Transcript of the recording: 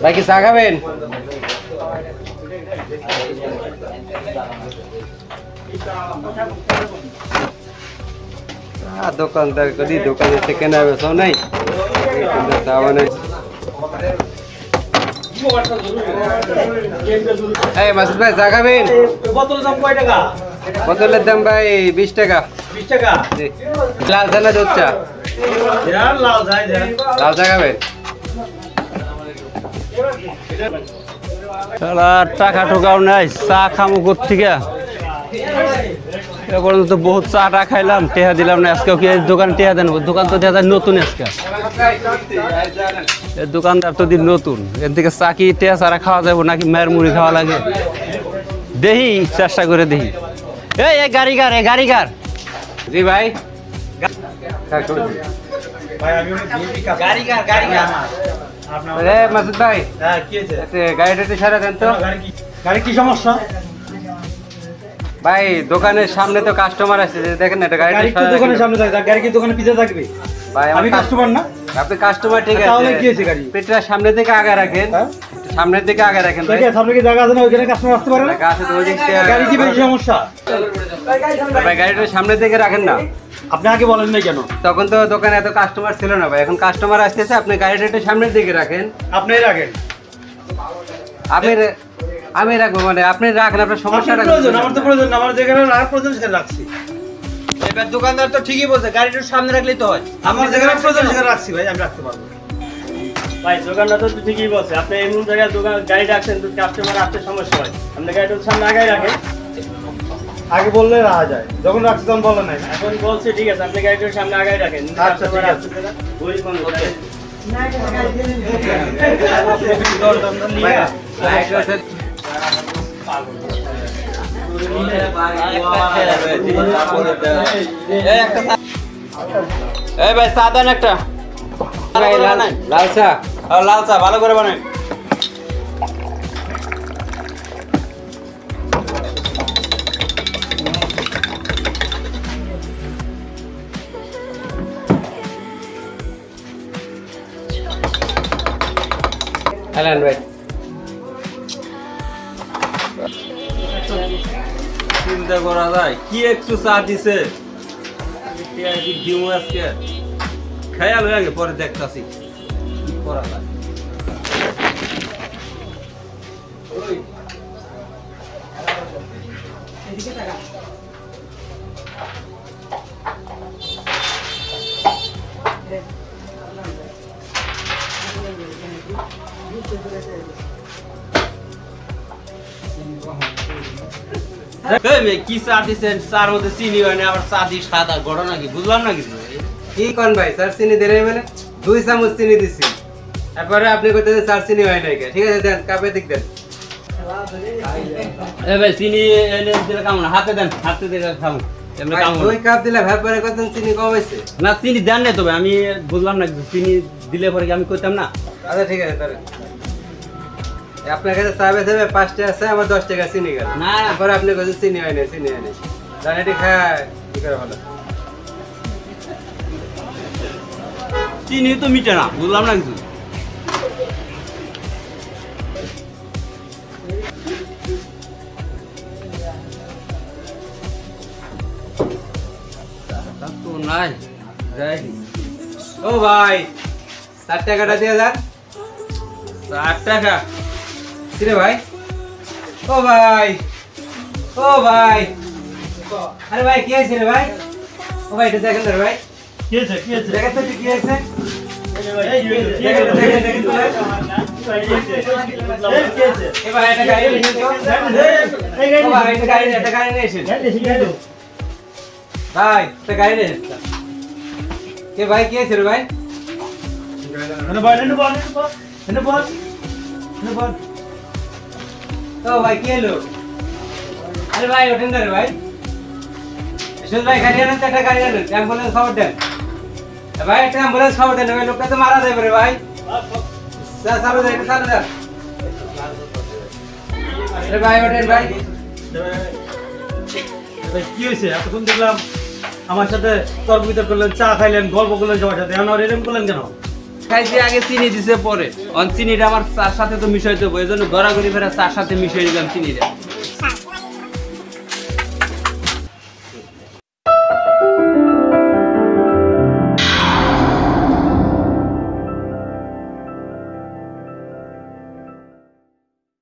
ভাই কি চা খাবেন? দোকানদার করি দোকানে থেকে কেনা বেচাও নাই চাওয়া নাই। এই মাসুদ ভাই চা খাবেন? বোতলের দাম কয় টাকা? বোতলের দাম ভাই 20 টাকা। 20 টাকা? লাল চা না দুধ চা? লাল চা। লাল চা খাবেন? টাকা টোকাও নাই, চা খামো কোথেকে? এ পর্যন্ত বহুত চা টা খাইলাম, টেহা দিলাম না। আজকে কি দোকান টেহা দেন? দোকান তো দেখা যায় নতুন। আজকে এই দোকানদার তো দিন নতুন, এর থেকে চা কি টেহা ছাড়া খাওয়া যাবো নাকি মায়ের মুড়ি খাওয়া লাগে? দেখি চেষ্টা করে দেখি। এই গাড়িগার জি ভাই মাসুদ ভাই গাড়িটা একটু সারা দেন তো। গাড়ি কি সমস্যা ভাই দোকানের সামনে তো কাস্টমার আছে, দেখেন না গাড়ি দোকানের সামনে থাকবে, গাড়ি কি দোকানের পিছে থাকবে? ভাই আমি কাস্টমার না? আপনি কাস্টমার ঠিক আছে, তাহলে কি হয়েছে? গাড়ি পেটটা সামনের দিকে আগে রাখেন, সামনের দিকে আগে রাখেন ভাই। সামনে কি জায়গা আছে না? ওইখানে কাস্টমার আসতে পারে না? গাড়ি কি বেশি সমস্যা? ভাই গাড়িটা সামনের দিকে রাখেন না। আপনি আগে বলেন না কেন? তখন তো দোকানে এত কাস্টমার ছিল না ভাই, এখন কাস্টমার আসতেছে, আপনি গাড়িটা একটু সামনের দিকে রাখেন। আপনিই রাখেন। আমি রাখবো মানে আপনি রাখেন, আপনার সমস্যাটা আমার তো প্রয়োজন না, আমার যেখানে রাখার প্রয়োজন সেখানে রাখছি। এবার দোকানদার তো ঠিকই বলছে, গাড়িটা সামনে রাখলেই তো হয়। আমার যেখানে প্রয়োজন সেখানে রাখছি ভাই, আমি রাখতে পারবো। ভাই দোকানদার তো ঠিকই বলছে, আপনি এমন জায়গায় দোকান গাড়ি রাখছেন তো কাস্টমার আসতে সমস্যা হয়। আপনি গাড়িটা সামনে আগায় রাখেন। আগে বললে রাখা যায়, যখন রাখছি তখন বলেন নাই। এখন বলছে ঠিক আছে, আপনি গাড়িটা সামনে আগায় রাখেন। আচ্ছা ঠিক আছে। বই বন্ধ করেন। এই ভাই চা দেন একটা। লাল চা? লাল চা ভালো করে বানান। হ্যাঁ ভাই চিন্তা করা যায় কি একটু চা দিছে দিমু আজকে খেয়াল হয়ে গে, পরে দেখতাছি কি করা যায়। কি চা দিচ্ছেন? চার মধ্যে চিনি হয় না, আবার চা দিয়ে সাদা ঘটনা কি বুঝলাম না কিছু। কি কন ভাই, স্যার চিনি দেয় মানে 2 চামচ চিনি দিছি, তারপরে আপনি কইতে স্যার চিনি হয় নাই। ঠিক আছে দেন, কাপে দিক দেন। ভাই চিনি এনে দিলে কেমন? হাতে দেন, হাতে দিলে খাবো। 2 কাপ দিলে ভাই পরে কত চিনি কম হয়েছে? না চিনি দেন না, তবে আমি বুঝলাম না চিনি দিলে পরে কি আমি কইতাম না? আচ্ছা ঠিক আছে তাহলে আপনার কাছে চা বেচে 5 টাকা আছে, আমার 10 টাকা চিনি গেল। না তারপরে আপনি কইতে চিনি হয় না, চিনি হয় না, জানেটি খায় কি করে ভালো। চিনি তো মিটে না, বুঝলাম না কিছু। তো নাই যাই। ও ভাই 4 টাকাটা দিয়ে যান। 4 টাকা? কিরে ভাই? ও ভাই, ও ভাই, আরে ভাই কি হয়েছে রে ভাই? ও ভাই এটা দেখেন রে ভাই, কি হয়েছে? কি হয়েছে? দেখেন তো কি হয়েছে? এবার একটা গাড়ি নিয়ে তো, ও ভাই একটা গাড়ি নিয়ে এসেন ভাই, একটা গাড়ি নিয়ে এসেন। কে ভাই কি হয়েছে রে ভাই? ও ভাই কি হলো? আরে ভাই ওঠেন না রে ভাই, এসে ভাই গাড়ি আনেন, একটা গাড়ি আনেন, অ্যাম্বুলেন্স খবর দেন ভাই, একটা অ্যাম্বুলেন্স খবর দেন ভাই, লোকটা তো মারা যাবে রে ভাই। চালু দেন, চালু দেন। আরে ভাই ওঠেন ভাই, ভাই কি হয়েছে? এতক্ষণ দেখলাম আমার সাথে তর্ক বিতর্ক করলেন, চা খাইলেন, গল্প করলেন সবার সাথে, এখন আর এরকম করলেন কেন? খাইছি আগে চিনি দিছে পরে, অন চিনিটা আমার চার সাথে তো মিশাইতে হবে, এই জন্য গড়াগড়ি ফেরা চার সাথে মিশিয়ে দিলাম চিনিটা।